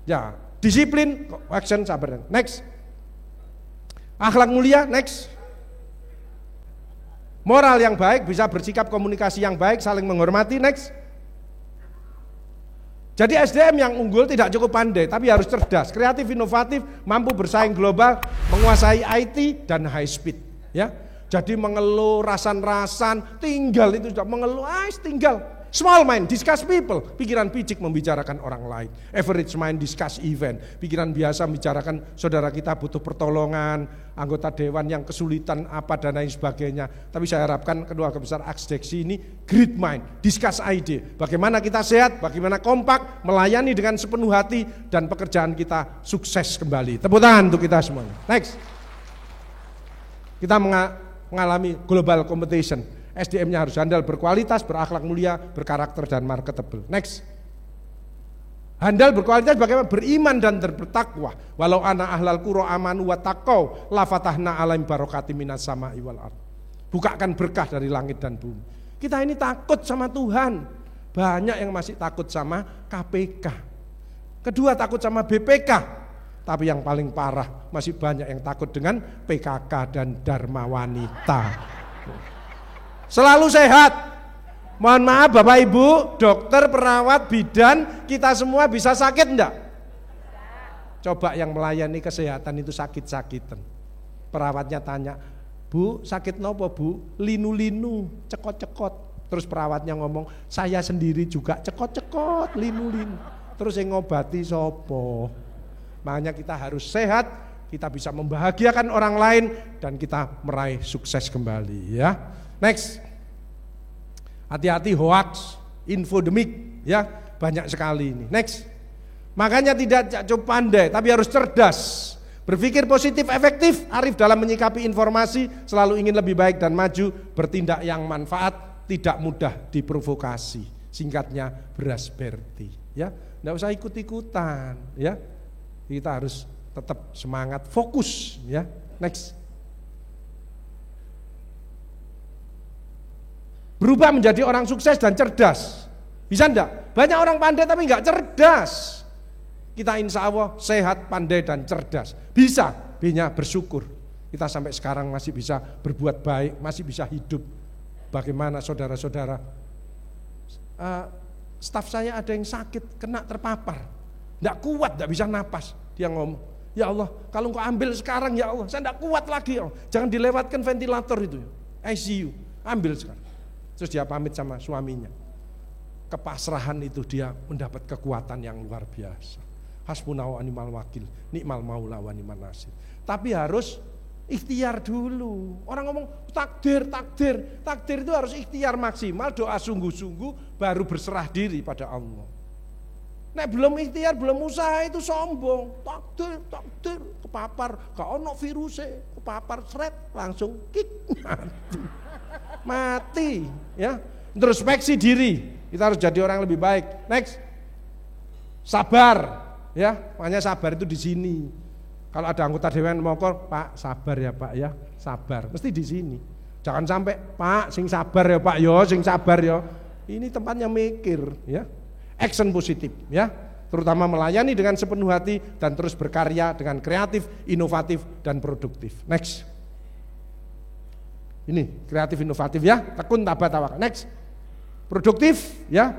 Ya, disiplin, action, sabar. Next. Akhlak mulia, next. Moral yang baik, bisa bersikap komunikasi yang baik, saling menghormati, next. Jadi SDM yang unggul tidak cukup pandai, tapi harus cerdas, kreatif, inovatif, mampu bersaing global, menguasai IT dan high speed. Ya, jadi mengeluh, rasan-rasan, tinggal itu sudah mengeluh, tinggal. Small mind, discuss people, pikiran picik membicarakan orang lain. Average mind, discuss event, pikiran biasa membicarakan saudara kita butuh pertolongan, anggota dewan yang kesulitan apa dan lain sebagainya. Tapi saya harapkan keluarga besar Aksdeksi ini great mind, discuss ide, bagaimana kita sehat, bagaimana kompak, melayani dengan sepenuh hati, dan pekerjaan kita sukses kembali. Tepuk tangan untuk kita semuanya. Next. Kita mengalami global competition. SDM-nya harus handal, berkualitas, berakhlak mulia, berkarakter dan marketable. Next. Handal berkualitas bagaimana? Beriman dan bertakwa. Walau ana ahlal qura amanu wa taqau la fatahna alaihim barokati minas sama'i wal ardh. Bukakan berkah dari langit dan bumi. Kita ini takut sama Tuhan. Banyak yang masih takut sama KPK. Kedua takut sama BPK. Tapi yang paling parah masih banyak yang takut dengan PKK dan Dharma Wanita. Selalu sehat. Mohon maaf Bapak Ibu, dokter, perawat, bidan, kita semua bisa sakit enggak? Coba yang melayani kesehatan itu sakit-sakitan. Perawatnya tanya, Bu sakit nopo Bu? Linu-linu, cekot-cekot. Terus perawatnya ngomong, saya sendiri juga cekot-cekot, linu-linu. Terus yang ngobati sopo? Makanya kita harus sehat, kita bisa membahagiakan orang lain, dan kita meraih sukses kembali ya. Next. Hati-hati hoax, infodemik ya, banyak sekali ini. Next. Makanya tidak cukup pandai tapi harus cerdas. Berpikir positif, efektif, arif dalam menyikapi informasi, selalu ingin lebih baik dan maju, bertindak yang manfaat, tidak mudah diprovokasi. Singkatnya beras berti ya. Enggak usah ikut-ikutan ya. Kita harus tetap semangat, fokus ya. Next. Berubah menjadi orang sukses dan cerdas. Bisa enggak? Banyak orang pandai tapi enggak cerdas. Kita insya Allah sehat, pandai dan cerdas. Bisa, B-nya bersyukur. Kita sampai sekarang masih bisa berbuat baik, masih bisa hidup. Bagaimana saudara-saudara? Staf saya ada yang sakit, kena terpapar. Enggak kuat, enggak bisa napas. Dia ngomong, ya Allah, kalau engkau ambil sekarang ya Allah, saya enggak kuat lagi ya Allah. Jangan dilewatkan ventilator itu, ICU, ambil sekarang. Terus dia pamit sama suaminya. Kepasrahan itu dia mendapat kekuatan yang luar biasa. Hasbunallahu wa ni'mal wakil, ni'mal maula wa ni'man nasir. Tapi harus ikhtiar dulu. Orang ngomong takdir itu harus ikhtiar maksimal, doa sungguh-sungguh, baru berserah diri pada Allah. Nek belum ikhtiar, belum usaha itu sombong. Takdir, kepapar, gak ono virusnya, kepapar seret, langsung kick, mati ya. Introspeksi diri, kita harus jadi orang yang lebih baik. Next. Sabar ya, makanya sabar itu di sini. Kalau ada anggota dewan mokor, Pak sabar ya Pak ya, sabar. Mesti di sini. Jangan sampai Pak sing sabar ya Pak yo, sing sabar yo. Ini tempatnya mikir ya. Action positif ya, terutama melayani dengan sepenuh hati dan terus berkarya dengan kreatif, inovatif dan produktif. Next. Ini kreatif inovatif ya, tekun tabah tawakal. Next. Produktif ya,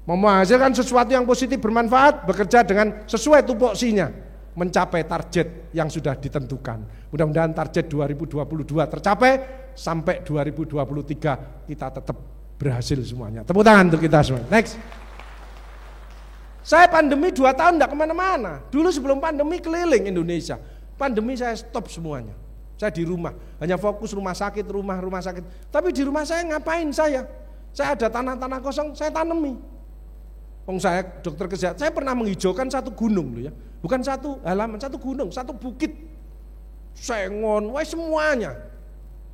menghasilkan sesuatu yang positif bermanfaat, bekerja dengan sesuai tupoksinya, mencapai target yang sudah ditentukan. Mudah-mudahan target 2022 tercapai, sampai 2023 kita tetap berhasil semuanya. Tepuk tangan untuk kita semua. Next. Saya pandemi 2 tahun enggak kemana-mana. Dulu sebelum pandemi keliling Indonesia. Pandemi saya stop semuanya. Saya di rumah, hanya fokus rumah sakit. Tapi di rumah saya ngapain saya? Saya ada tanah-tanah kosong, saya tanemi. Saya dokter kesehatan, saya pernah menghijaukan satu gunung loh ya. Bukan satu halaman, satu gunung, satu bukit. Sengon, semuanya.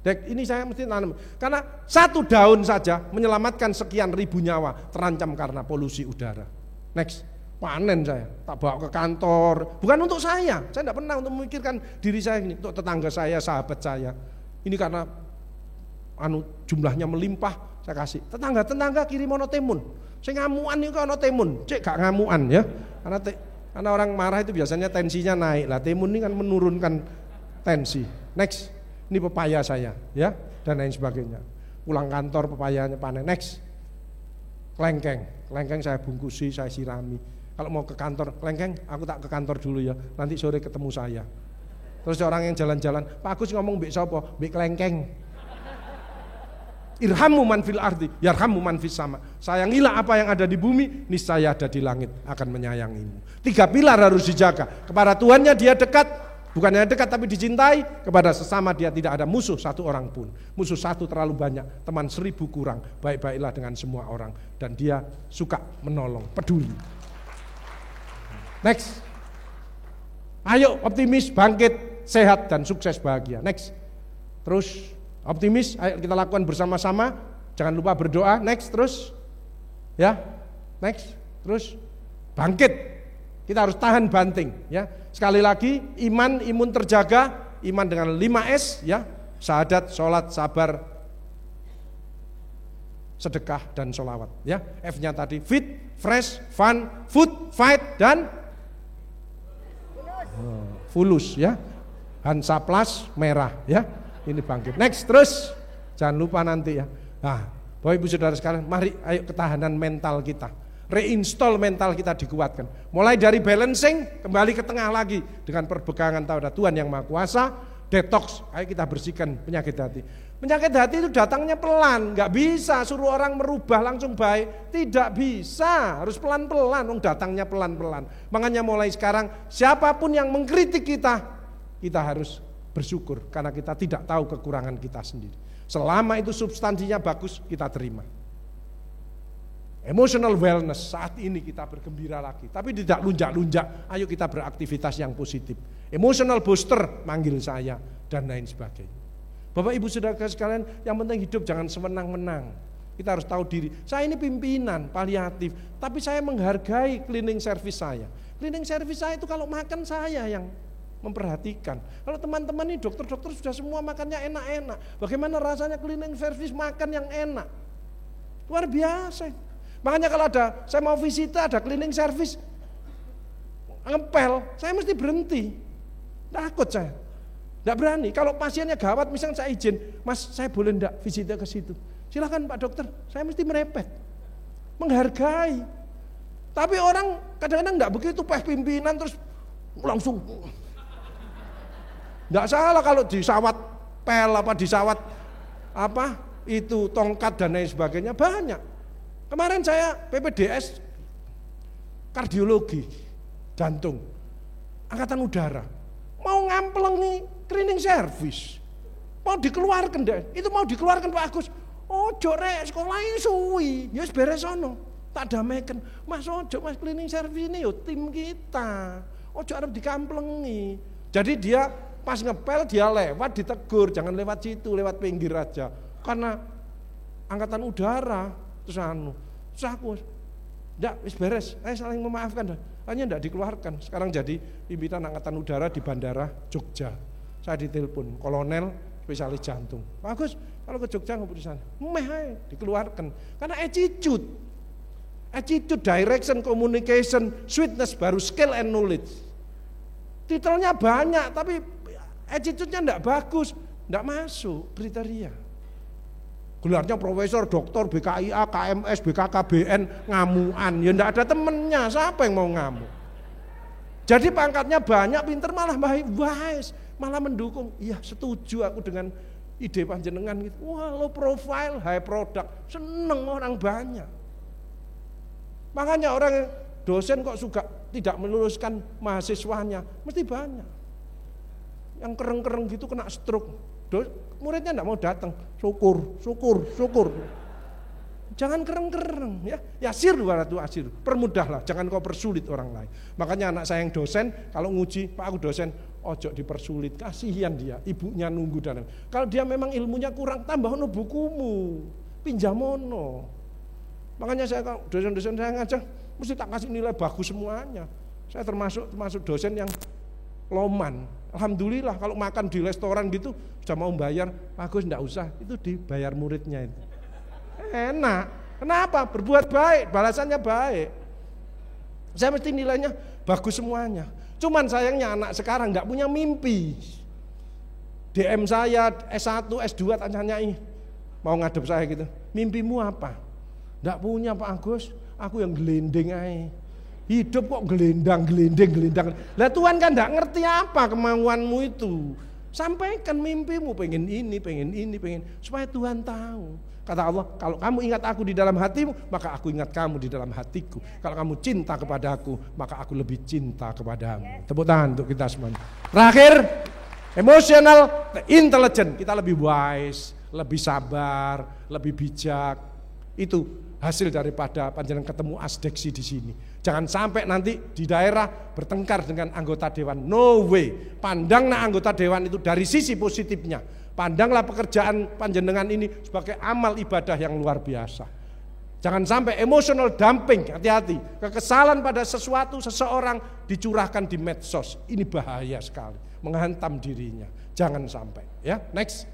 Dek, ini saya mesti tanam. Karena satu daun saja menyelamatkan sekian ribu nyawa terancam karena polusi udara. Next, panen saya, tak bawa ke kantor. Bukan untuk saya tidak pernah untuk memikirkan diri saya ini, untuk tetangga saya, sahabat saya. Ini karena jumlahnya melimpah, saya kasih. Tetangga kirim ono timun. Saya ngamuan itu ono timun, cek gak ngamuan ya. Karena orang marah itu biasanya tensinya naik. Lah timun ini kan menurunkan tensi. Next, ini pepaya saya ya dan lain sebagainya. Pulang kantor pepayanya panen. Next, kelengkeng saya bungkusi, saya sirami. Kalau mau ke kantor, kelengkeng aku tak ke kantor dulu ya. Nanti sore ketemu saya. Terus orang yang jalan-jalan, Pak Agus ngomong mbek sapa? Mbek kelengkeng. Irhamu man fil ardi, yarhamu man fis sama. Sayangilah apa yang ada di bumi, niscaya ada di langit akan menyayangimu. 3 pilar harus dijaga. Kepada Tuhannya dia dekat, bukannya dekat tapi dicintai. Kepada sesama dia tidak ada musuh satu orang pun. Musuh satu terlalu banyak, teman 1000 kurang. Baik-baiklah dengan semua orang. Dan dia suka menolong, peduli. Next. Ayo optimis, bangkit, sehat dan sukses bahagia. Next. Terus optimis, ayo kita lakukan bersama-sama. Jangan lupa berdoa. Next, terus. Ya. Next, terus. Bangkit. Kita harus tahan banting, ya. Sekali lagi, imun terjaga, iman dengan 5S, ya. Syahadat, sholat, sabar, sedekah dan sholawat, ya. F-nya tadi fit, fresh, fun, food, fight dan fulus, ya. Hansaplas merah, ya. Ini bangkit. Next, terus jangan lupa nanti ya. Nah, Bapak Ibu Saudara sekalian, mari ayo ketahanan mental kita. Reinstall mental kita dikuatkan. Mulai dari balancing, kembali ke tengah lagi dengan perpegangan pada Tuhan yang Maha Kuasa. Detox, ayo kita bersihkan penyakit hati. Penyakit hati itu datangnya pelan, nggak bisa suruh orang merubah langsung baik. Tidak bisa, harus pelan-pelan, datangnya pelan-pelan. Makanya mulai sekarang, siapapun yang mengkritik kita harus bersyukur karena kita tidak tahu kekurangan kita sendiri. Selama itu substansinya bagus, kita terima. Emotional wellness, saat ini kita bergembira lagi, tapi tidak lunjak-lunjak. Ayo kita beraktivitas yang positif. Emotional booster, manggil saya dan lain sebagainya. Bapak Ibu Saudara sekalian, yang penting hidup jangan semenang-menang. Kita harus tahu diri. Saya ini pimpinan paliatif, tapi saya menghargai cleaning service saya. Cleaning service saya itu kalau makan saya yang memperhatikan. Kalau teman-teman ini dokter-dokter sudah semua makannya enak-enak. Bagaimana rasanya cleaning service makan yang enak? Luar biasa. Makanya kalau saya mau visita ada cleaning service ngepel, saya mesti berhenti. Takut saya. Enggak berani. Kalau pasiennya gawat misalnya saya izin, Mas saya boleh enggak visita ke situ? Silakan Pak Dokter, saya mesti merepet. Menghargai. Tapi orang kadang-kadang enggak begitu, pimpinan terus langsung. Enggak salah kalau disawat pel disawat itu tongkat dan lain sebagainya banyak. Kemarin saya PPDS kardiologi jantung angkatan udara mau ngamplengi cleaning service, mau dikeluarkan deh, itu mau dikeluarkan Pak Agus. Ojo rek sekolahnya suwi, ya beres sono, tak damaikan. Mas ojo mas cleaning service ini yo tim kita, ojo harap dikamplengi. Jadi dia pas ngepel dia lewat ditegur, jangan lewat situ, lewat pinggir aja. Karena angkatan udara terus aku enggak wis beres, saling memaafkan dah. Hanya enggak dikeluarkan. Sekarang jadi pimpinan angkatan udara di bandara Jogja. Saya ditelepon, kolonel spesialis jantung. Pak Agus, kalau ke Jogja ngopo di sana? Dikeluarkan. Karena attitude, direction, communication, sweetness baru skill and knowledge. Titelnya banyak tapi attitude-nya enggak bagus, enggak masuk kriteria. Gelarnya profesor, doktor, BKIA, KMS, BKKBN, ngamuan. Ya enggak ada temennya, siapa yang mau ngamu? Jadi pangkatnya banyak, pinter malah wise, malah mendukung. Iya setuju aku dengan ide panjenengan gitu. Wah low profile, high product, seneng orang banyak. Makanya orang dosen kok suka tidak meluluskan mahasiswanya, mesti banyak. Yang kereng-kereng gitu kena stroke. Muridnya enggak mau datang, syukur. Jangan kereng-kereng ya. Yasir waratu asir. Permudahlah, jangan kau persulit orang lain. Makanya anak saya yang dosen kalau nguji, Pak aku dosen, ojo dipersulit, kasihan dia, ibunya nunggu dan kalau dia memang ilmunya kurang, tambah no bukumu, pinjamono. Makanya saya kalau dosen-dosen saya ngajak mesti tak kasih nilai bagus semuanya. Saya termasuk dosen yang loman. Alhamdulillah kalau makan di restoran gitu sudah mau bayar, bagus enggak usah, itu dibayar muridnya itu. Enak. Kenapa? Berbuat baik, balasannya baik. Saya mesti nilainya bagus semuanya. Cuman sayangnya anak sekarang nggak punya mimpi. DM saya S1, S2 tanya-tanyai, mau ngadep saya gitu. Mimpimu apa? Nggak punya Pak Agus, aku yang gelendeng aja. Hidup kok gelendang. Lah Tuhan kan nggak ngerti apa kemauanmu itu. Sampaikan mimpimu, pengen ini, supaya Tuhan tahu. Kata Allah, kalau kamu ingat aku di dalam hatimu, maka aku ingat kamu di dalam hatiku. Kalau kamu cinta kepada aku, maka aku lebih cinta kepadamu. Tepuk tangan untuk kita semua. Terakhir, emotional intelligence. Kita lebih wise, lebih sabar, lebih bijak. Itu hasil daripada panjenengan ketemu asdeksi di sini. Jangan sampai nanti di daerah bertengkar dengan anggota dewan. No way. Pandanglah anggota dewan itu dari sisi positifnya. Pandanglah pekerjaan panjenengan ini sebagai amal ibadah yang luar biasa. Jangan sampai emotional dumping, hati-hati. Kekesalan pada sesuatu, seseorang dicurahkan di medsos. Ini bahaya sekali, menghantam dirinya. Jangan sampai. Ya, next.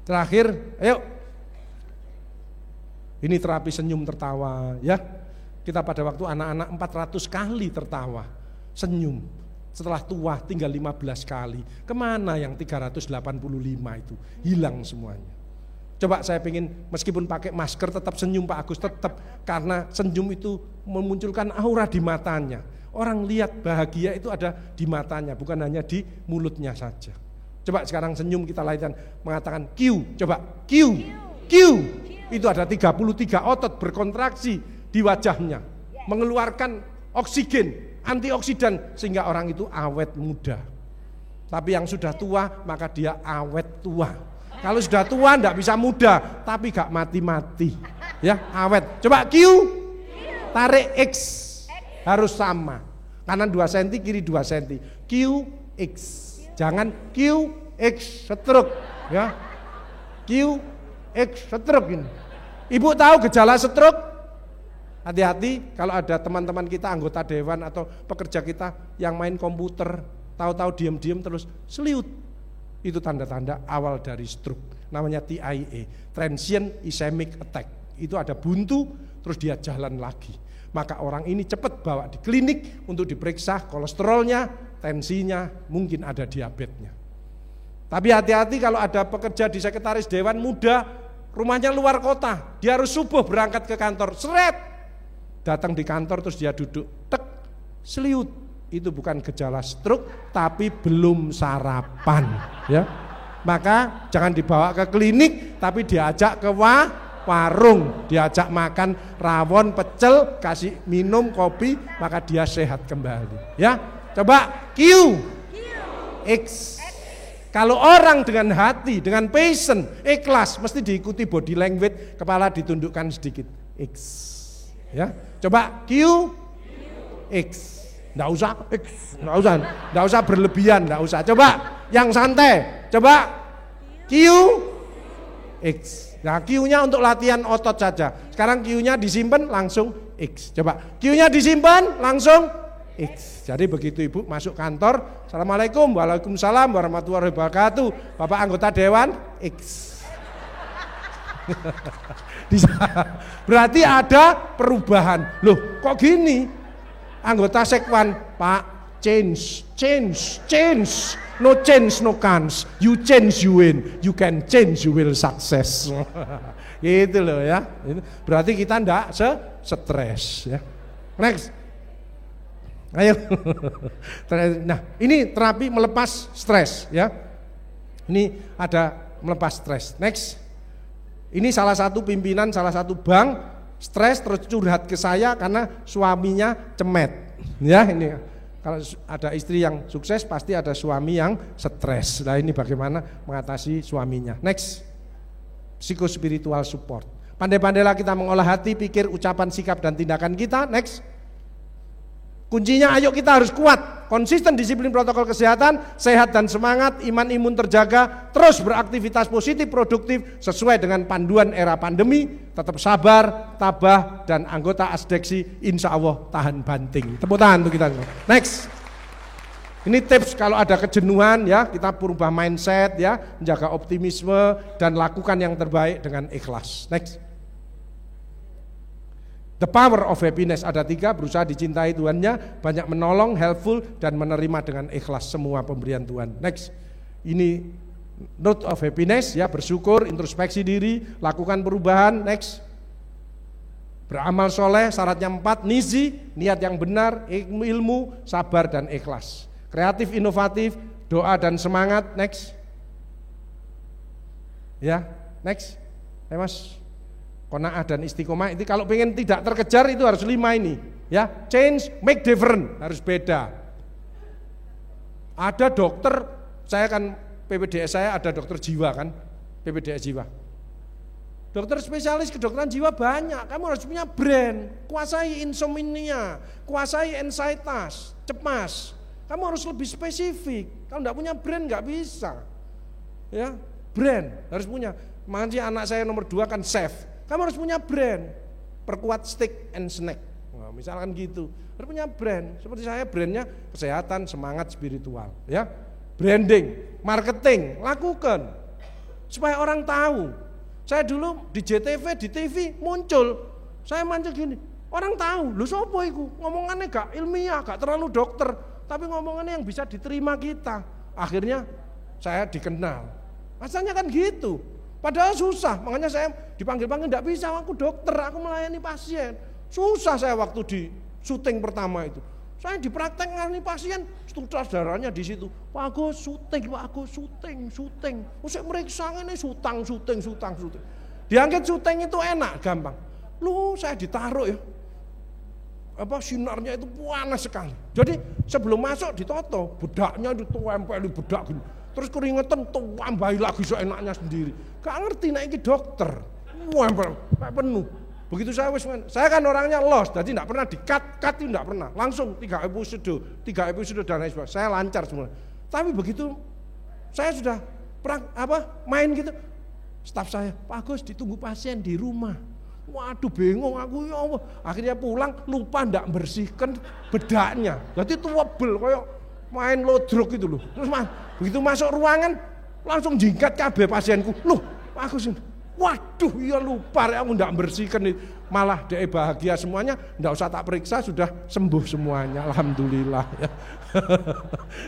Terakhir, ayo. Ini terapi senyum tertawa, ya. Kita pada waktu anak-anak 400 kali tertawa, senyum. Setelah tua tinggal 15 kali. Kemana yang 385 itu? Hilang semuanya. Coba saya pengen meskipun pakai masker tetap senyum Pak Agus, tetap. Karena senyum itu memunculkan aura di matanya. Orang lihat bahagia itu ada di matanya, bukan hanya di mulutnya saja. Coba sekarang senyum kita latihan mengatakan Q. Coba Q. Itu ada 33 otot berkontraksi di wajahnya. Mengeluarkan oksigen, antioksidan sehingga orang itu awet muda. Tapi yang sudah tua maka dia awet tua. Kalau sudah tua enggak bisa muda, tapi gak mati-mati. Ya, awet. Coba Q. Tarik X. Harus sama. Kanan 2 cm, kiri 2 cm. Q X. Jangan Q X stroke, ya. Q X stroke ini. Ibu tahu gejala stroke? Hati-hati kalau ada teman-teman kita anggota dewan atau pekerja kita yang main komputer, tahu-tahu diam-diam terus seliut. Itu tanda-tanda awal dari stroke. Namanya TIA, transient ischemic attack. Itu ada buntu terus dia jalan lagi. Maka orang ini cepat bawa di klinik untuk diperiksa kolesterolnya, tensinya, mungkin ada diabetesnya. Tapi hati-hati kalau ada pekerja di sekretaris dewan muda, rumahnya luar kota, dia harus subuh berangkat ke kantor, seret. Datang di kantor terus dia duduk, tek, seliut. Itu bukan gejala stroke, tapi belum sarapan, ya. Maka jangan dibawa ke klinik, tapi diajak ke warung, diajak makan rawon, pecel, kasih minum kopi, maka dia sehat kembali. Ya, coba Q, X. Kalau orang dengan hati, dengan passion, ikhlas, mesti diikuti body language, kepala ditundukkan sedikit, X. Ya, coba Q, X. Nggak usah berlebihan, nggak usah. Coba yang santai, coba Q, X. Nah, Q-nya untuk latihan otot saja. Sekarang Q-nya disimpan langsung X. Coba Q-nya disimpan langsung X. Jadi begitu ibu masuk kantor, assalamualaikum, waalaikumsalam warahmatullahi wabarakatuh. Bapak anggota dewan X. Berarti ada perubahan. Loh, kok gini? Anggota sekwan, Pak, change. No change, no chance. You change, you win. You can change, you will success. Gitu loh ya. Berarti kita enggak stres ya. Next. Ayo. Nah, ini terapi melepas stres ya. Ini ada melepas stres. Next. Ini salah satu pimpinan salah satu bank stres terus curhat ke saya karena suaminya cemet. Ya, ini kalau ada istri yang sukses pasti ada suami yang stres. Nah, ini bagaimana mengatasi suaminya. Next. Psikospiritual support. Pandai-pandailah kita mengolah hati, pikir, ucapan, sikap dan tindakan kita. Next. Kuncinya ayo kita harus kuat, konsisten disiplin protokol kesehatan, sehat dan semangat, iman imun terjaga, terus beraktivitas positif, produktif sesuai dengan panduan era pandemi, tetap sabar, tabah dan anggota asdeksi insya Allah tahan banting. Tepuk tangan untuk kita. Next. Ini tips kalau ada kejenuhan ya, kita berubah mindset ya, menjaga optimisme dan lakukan yang terbaik dengan ikhlas. Next. The power of happiness ada 3, berusaha dicintai Tuhannya, banyak menolong, helpful, dan menerima dengan ikhlas semua pemberian Tuhan. Next. Ini note of happiness ya, bersyukur, introspeksi diri, lakukan perubahan. Next. Beramal soleh, syaratnya 4, nizi, niat yang benar, ilmu, sabar, dan ikhlas. Kreatif, inovatif, doa dan semangat. Next. Ya, next. Mas, qanaah dan istiqomah. Itu kalau pengen tidak terkejar itu harus 5 ini. Ya, change, make different, harus beda. Ada dokter, saya kan PPDS saya ada dokter jiwa kan, PPDS jiwa. Dokter spesialis kedokteran jiwa banyak. Kamu harus punya brand, kuasai insomnia, kuasai anxietas, cemas. Kamu harus lebih spesifik. Kalau enggak punya brand enggak bisa. Ya, brand harus punya. Makanya anak saya nomor 2 kan chef. Kamu harus punya brand. Perkuat steak and snack. Nah, misalkan gitu. Harus punya brand. Seperti saya brandnya kesehatan, semangat, spiritual. Ya, branding, marketing, lakukan supaya orang tahu. Saya dulu di JTV, di TV muncul. Saya manja gini. Orang tahu. Lu sopo iku? Ngomongannya gak ilmiah, gak terlalu dokter. Tapi ngomongannya yang bisa diterima kita. Akhirnya saya dikenal. Asalnya kan gitu. Padahal susah. Makanya saya dipanggil-panggil enggak bisa, aku dokter, aku melayani pasien. Susah saya waktu di syuting pertama itu. Saya di praktek ngani pasien, sutradaranya di situ. Pak Agus syuting, Pak Agus syuting. Usik meriksa ngene syuting. Diangkat syuting itu enak, gampang. Lu saya ditaruh ya. Sinarnya itu panas sekali. Jadi sebelum masuk ditoto, bedaknya itu tempel di bedak gini. Terus keringetan tambahi lagi seenaknya sendiri. Gak ngerti nek iki dokter. Tempel penuh. Begitu saya kan orangnya los, jadi enggak pernah di-cut itu enggak pernah. Langsung 3 episode dan lain sebagainya. Saya lancar semua. Tapi begitu saya sudah main gitu, staf saya, Pak Agus ditunggu pasien di rumah. Waduh bingung aku ya Allah. Akhirnya pulang lupa ndak bersihkan bedaknya. Jadi tuwebel kayak main lodrok itu loh. Terus begitu masuk ruangan langsung jingkat kabeh pasienku. Loh, aku sini. Waduh, iya lupa aku ndak bersihkan itu. Malah dia bahagia semuanya, ndak usah tak periksa sudah sembuh semuanya. Alhamdulillah ya.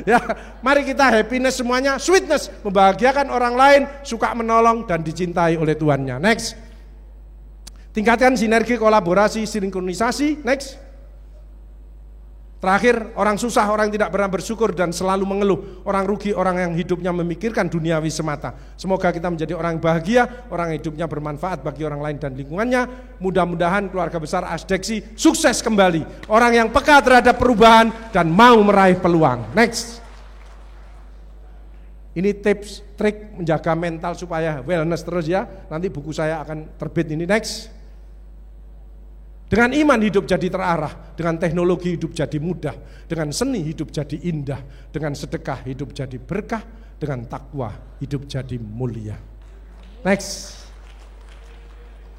Ya, mari kita happiness semuanya, sweetness, membahagiakan orang lain, suka menolong dan dicintai oleh Tuhannya. Next. Tingkatkan sinergi, kolaborasi, sinkronisasi. Next. Terakhir, orang susah, orang tidak pernah bersyukur dan selalu mengeluh. Orang rugi, orang yang hidupnya memikirkan duniawi semata. Semoga kita menjadi orang yang bahagia, orang yang hidupnya bermanfaat bagi orang lain dan lingkungannya. Mudah-mudahan keluarga besar Asdeksi sukses kembali. Orang yang peka terhadap perubahan dan mau meraih peluang. Next. Ini tips, trik menjaga mental supaya wellness terus ya. Nanti buku saya akan terbit ini. Next. Dengan iman hidup jadi terarah, dengan teknologi hidup jadi mudah, dengan seni hidup jadi indah, dengan sedekah hidup jadi berkah, dengan takwa hidup jadi mulia. Next.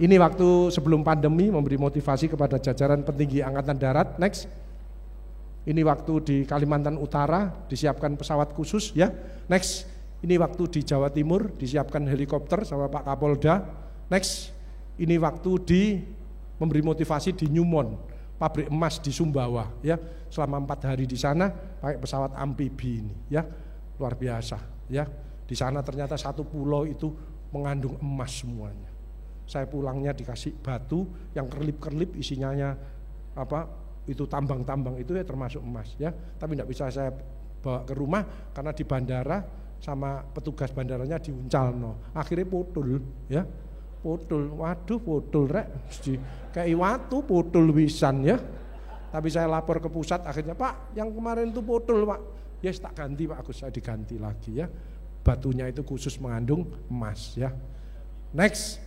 Ini waktu sebelum pandemi memberi motivasi kepada jajaran petinggi Angkatan Darat. Next. Ini waktu di Kalimantan Utara disiapkan pesawat khusus ya. Next. Ini waktu di Jawa Timur disiapkan helikopter sama Pak Kapolda. Next. Ini waktu di memberi motivasi di Newmont, pabrik emas di Sumbawa ya. Selama 4 hari di sana pakai pesawat amfibi ini ya. Luar biasa ya. Di sana ternyata satu pulau itu mengandung emas semuanya. Saya pulangnya dikasih batu yang kerlip-kerlip isinya itu tambang-tambang itu ya termasuk emas ya. Tapi tidak bisa saya bawa ke rumah karena di bandara sama petugas bandaranya diuncalno. Akhirnya putul ya. Putul, waduh putul rek, kayak watu putul wisan ya. Tapi saya lapor ke pusat akhirnya, Pak yang kemarin itu putul Pak. Yes tak ganti Pak Agus, saya diganti lagi ya. Batunya itu khusus mengandung emas ya. Next.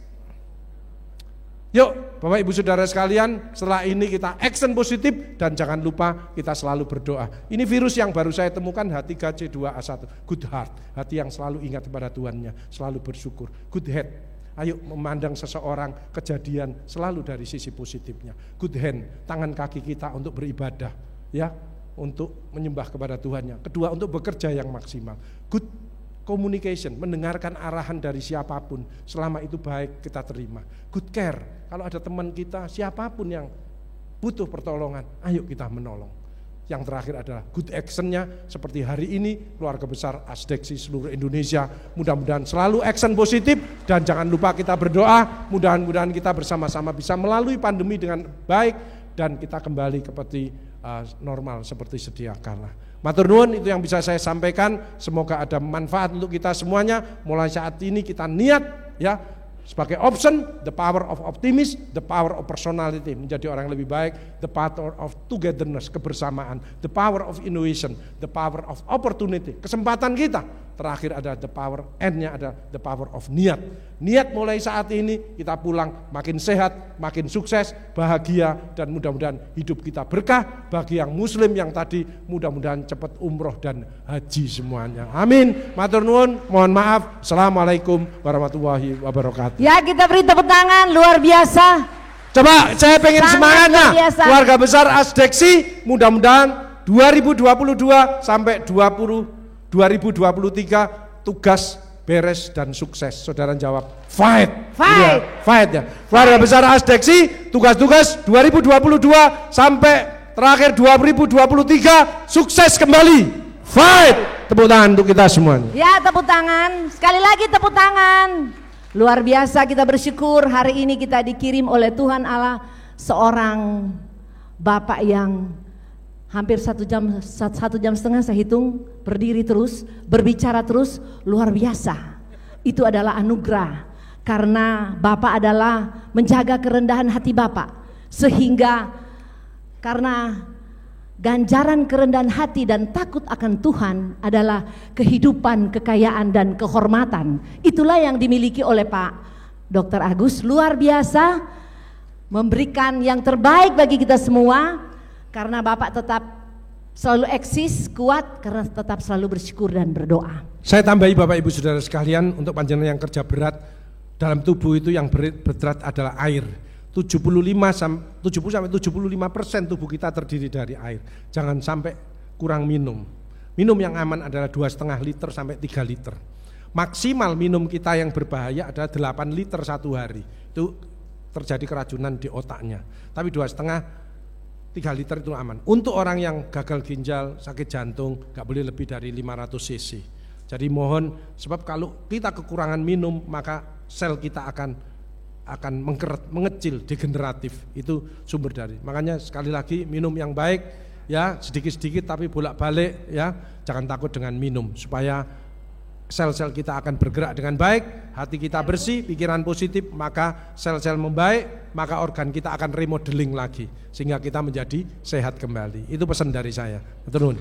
Yuk Bapak Ibu Saudara sekalian, setelah ini kita action positif dan jangan lupa kita selalu berdoa. Ini virus yang baru saya temukan H3C2A1, good heart, hati yang selalu ingat kepada Tuhannya, selalu bersyukur. Good head. Ayo memandang seseorang kejadian selalu dari sisi positifnya. Good hand, tangan kaki kita untuk beribadah ya. untuk menyembah kepada Tuhannya. Kedua, untuk bekerja yang maksimal. Good communication, mendengarkan arahan dari siapapun, selama itu baik kita terima. Good care, kalau ada teman kita siapapun yang butuh pertolongan, ayo kita menolong. Yang terakhir adalah good action-nya, seperti hari ini keluarga besar Asdeksi seluruh Indonesia, mudah-mudahan selalu action positif, dan jangan lupa kita berdoa, mudah-mudahan kita bersama-sama bisa melalui pandemi dengan baik dan kita kembali seperti normal seperti sedia kala. Matur nuwun, itu yang bisa saya sampaikan. Semoga ada manfaat untuk kita semuanya. Mulai saat ini kita niat ya, sebagai option, the power of optimism, the power of personality, menjadi orang yang lebih baik, the power of togetherness, kebersamaan, the power of innovation, the power of opportunity, kesempatan kita. Terakhir ada the power, N-nya ada the power of niat. Niat mulai saat ini kita pulang makin sehat, makin sukses, bahagia, dan mudah-mudahan hidup kita berkah. Bagi yang muslim yang tadi, mudah-mudahan cepat umroh dan haji semuanya. Amin. Matur nuwun, mohon maaf. Assalamualaikum warahmatullahi wabarakatuh. Ya, kita beri tepuk tangan, luar biasa. Coba saya pengen Sangat semangatnya. luar biasa. Keluarga besar Asdeksi, mudah-mudahan 2022 sampai 2023 tugas beres dan sukses. Saudara jawab fight. Fight. Ya, fight ya. Keluarga besar Asdeksi, tugas-tugas 2022 sampai terakhir 2023 sukses kembali. Fight. Tepuk tangan untuk kita semuanya. Ya, tepuk tangan. Sekali lagi tepuk tangan. Luar biasa, kita bersyukur hari ini kita dikirim oleh Tuhan Allah seorang Bapak yang hampir 1 jam setengah saya hitung, berdiri terus, berbicara terus, luar biasa. Itu adalah anugerah, karena Bapak adalah menjaga kerendahan hati Bapak, sehingga karena ganjaran kerendahan hati dan takut akan Tuhan adalah kehidupan, kekayaan, dan kehormatan. Itulah yang dimiliki oleh Pak Dr. Agus, luar biasa, memberikan yang terbaik bagi kita semua. Karena Bapak tetap selalu eksis, kuat, karena tetap selalu bersyukur dan berdoa. Saya tambahi Bapak Ibu Saudara sekalian, untuk panjenengan yang kerja berat, dalam tubuh itu yang berat adalah air. 70-75% tubuh kita terdiri dari air. Jangan sampai kurang minum. Minum yang aman adalah 2,5 liter sampai 3 liter. Maksimal minum kita yang berbahaya adalah 8 liter satu hari. Itu terjadi keracunan di otaknya. Tapi 2,5-3 liter itu aman. Untuk orang yang gagal ginjal, sakit jantung, gak boleh lebih dari 500 cc. Jadi mohon, sebab kalau kita kekurangan minum, maka sel kita akan mengecil, degeneratif. Itu sumber dari. Makanya sekali lagi, minum yang baik ya, sedikit-sedikit tapi bolak-balik ya. Jangan takut dengan minum, supaya sel-sel kita akan bergerak dengan baik, hati kita bersih, pikiran positif, maka sel-sel membaik, maka organ kita akan remodeling lagi sehingga kita menjadi sehat kembali. Itu pesan dari saya. Turun.